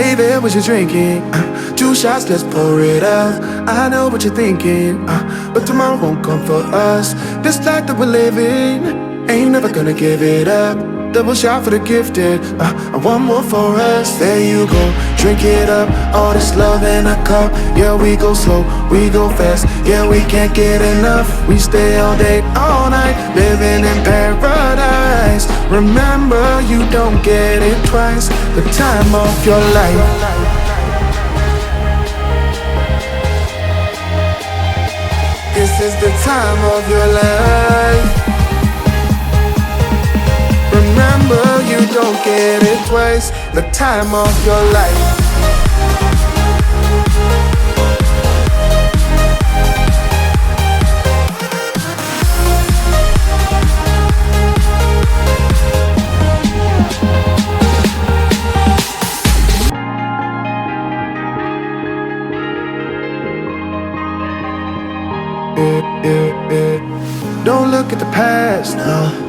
Hey there, what you drinking? 2 shots, let's pour it out. I know what you're thinking, but tomorrow won't come for us. This life that we're living, ain't never gonna give it up. Double shot for the gifted, and one more for us. There you go, drink it up. All this love in a cup. Yeah, we go slow, we go fast. Yeah, we can't get enough. We stay all day, all night, living in paradise. Remember, you don't get it twice. The time of your life. This is the time of your life. Remember, you don't get it twice. The time of your life. Don't look at the past,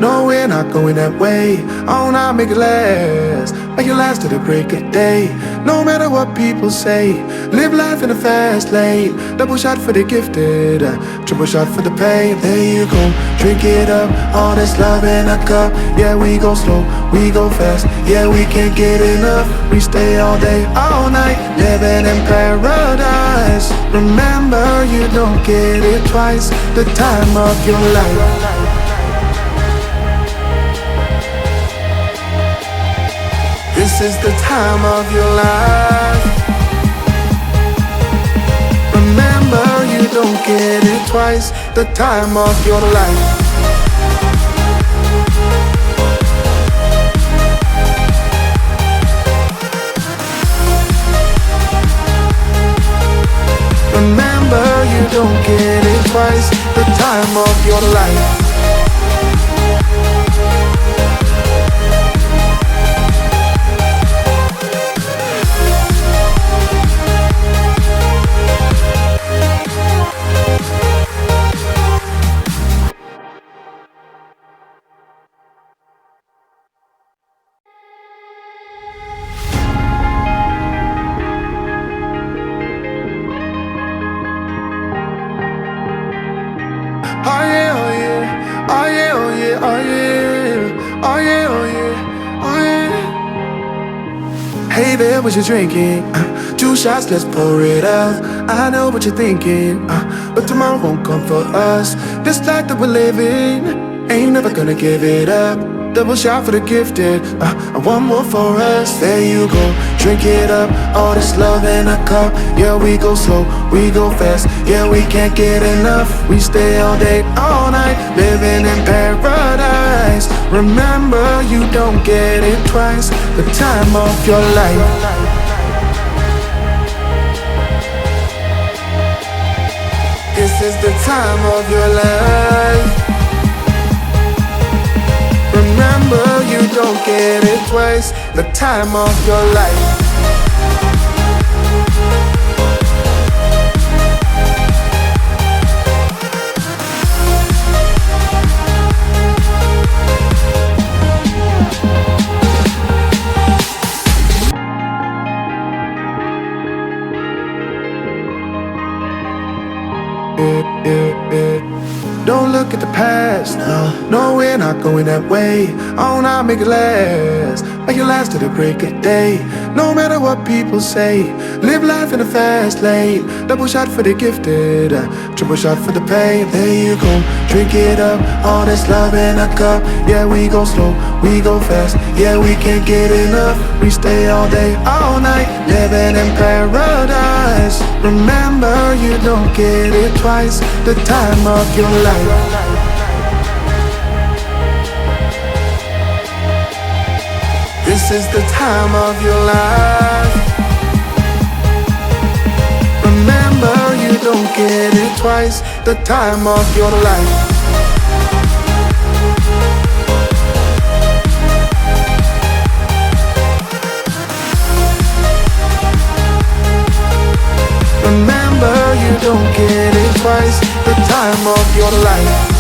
no, we're not going that way. Oh, now make it last, make it last to the break of day. No matter what people say, live life in a fast lane. Double shot for the gifted, triple shot for the pain. There you go, drink it up. All this love in a cup. Yeah, we go slow, we go fast. Yeah, we can't get enough. We stay all day, all night, living in paradise. Remember, you don't get it twice. The time of your life. This is the time of your life. Remember, you don't get it twice. The time of your life. Remember, you don't get it twice. The time of your life. Oh yeah, oh yeah, oh yeah, oh yeah, oh yeah, oh yeah, oh yeah, oh yeah. Hey there, what you drinking? 2 shots, let's pour it out. I know what you're thinking, but tomorrow won't come for us. This life that we're living, ain't never gonna give it up. Double shot for the gifted, and one more for us. There you go, drink it up. All this love in a cup. Yeah, we go slow, we go fast. Yeah, we can't get enough. We stay all day, all night, living in paradise. Remember, you don't get it twice. The time of your life. This is the time of your life. Remember, you don't get it twice. The time of your life. Don't look at the past, no, we're not going that way. Oh, now make it last to the break of day. No matter what people say, live life in a fast lane. Double shot for the gifted, triple shot for the pain. There you go, drink it up. All this love in a cup. Yeah, we go slow, we go fast. Yeah, we can't get enough. We stay all day, all night, living in paradise. Remember, you don't get it twice. The time of your life. This is the time of your life. Remember, you don't get it twice. The time of your life. Remember, you don't get it twice. The time of your life.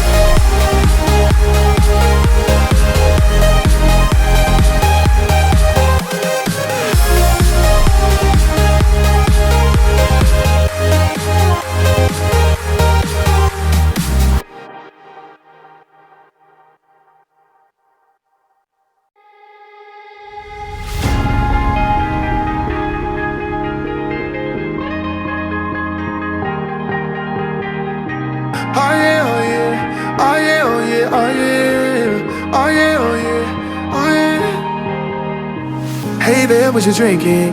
Hey there, what you drinking?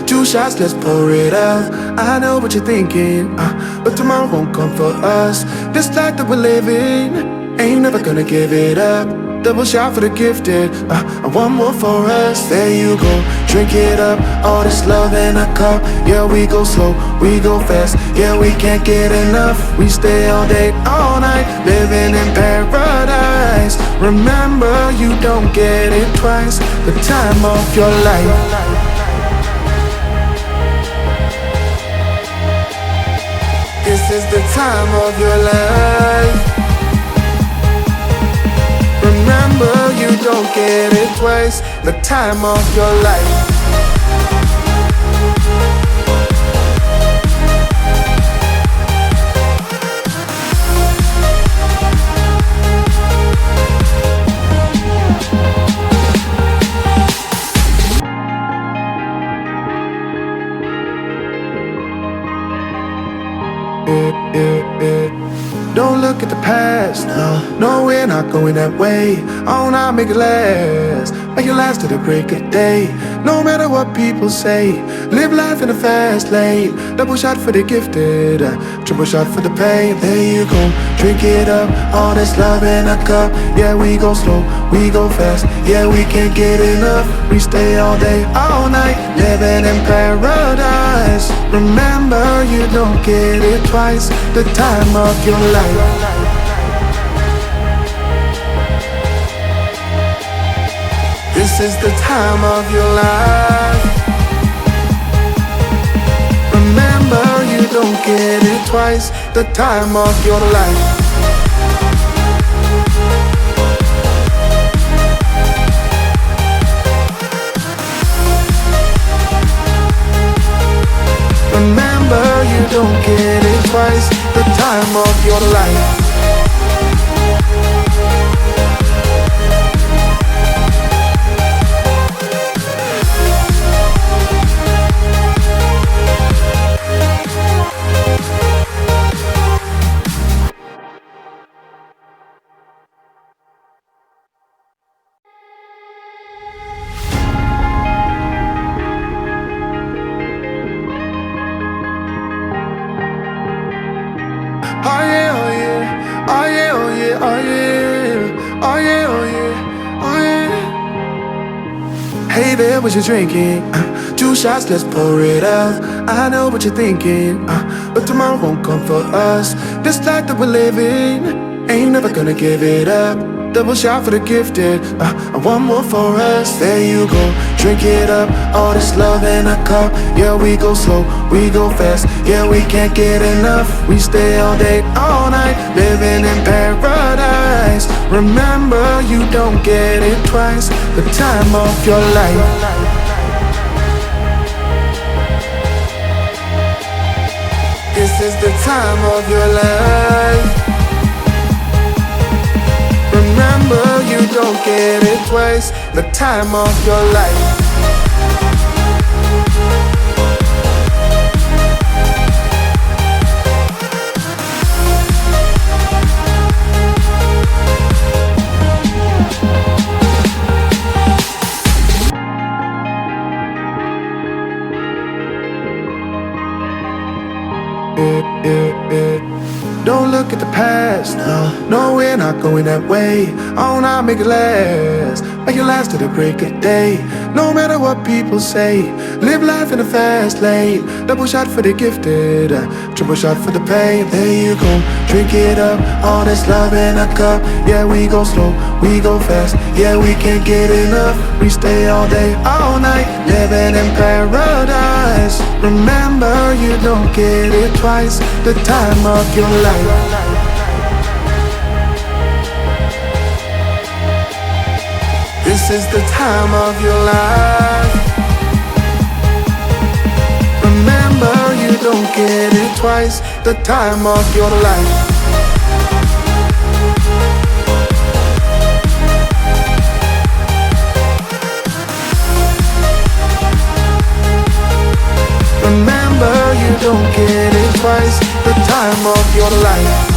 2 shots, let's pour it out. I know what you're thinking, but tomorrow won't come for us. This life that we're living, ain't never gonna give it up. Double shot for the gifted, and one more for us. There you go, drink it up. All this love in a cup. Yeah, we go slow, we go fast. Yeah, we can't get enough. We stay all day, all night, living in paradise. Remember, you don't get it twice. The time of your life. This is the time of your life. Remember, you don't get it twice. The time of your life. Don't look at the past, no, we're not going that way. Oh, now make it last, make it last to the break of day. No matter what people say, live life in a fast lane. Double shot for the gifted, triple shot for the pain. There you go, drink it up, all this love in a cup. Yeah, we go slow, we go fast. Yeah, we can't get enough. We stay all day, all night, living in paradise. Remember, you don't get it twice. The time of your life. This is the time of your life. Remember, you don't get it twice. The time of your life. Remember, you don't get it twice. The time of your life. Oh yeah, oh yeah, oh yeah, oh yeah, oh yeah, oh yeah, oh yeah, oh yeah. Hey there, what you drinking? 2 shots, let's pour it out. I know what you're thinking, but tomorrow won't come for us. This life that we're living, ain't never gonna give it up. Double shot for the gifted, and one more for us. There you go, drink it up. All this love in a cup. Yeah, we go slow, we go fast. Yeah, we can't get enough. We stay all day, all night, living in paradise. Remember, you don't get it twice. The time of your life. This is the time of your life. Remember, you don't get it twice. The time of your life. Don't look at the past, no, we're not going that way. Oh, now make it last to the break of day. No matter what people say, live life in a fast lane. Double shot for the gifted, triple shot for the pain. There you go, drink it up, all this love in a cup. Yeah, we go slow, we go fast. Yeah, we can't get enough. We stay all day, all night, living in paradise. Remember, you don't get it twice. The time of your life. This is the time of your life. Remember, you don't get it twice. The time of your life. Remember, you don't get it twice. The time of your life.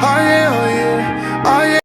Oh yeah, oh yeah, oh yeah.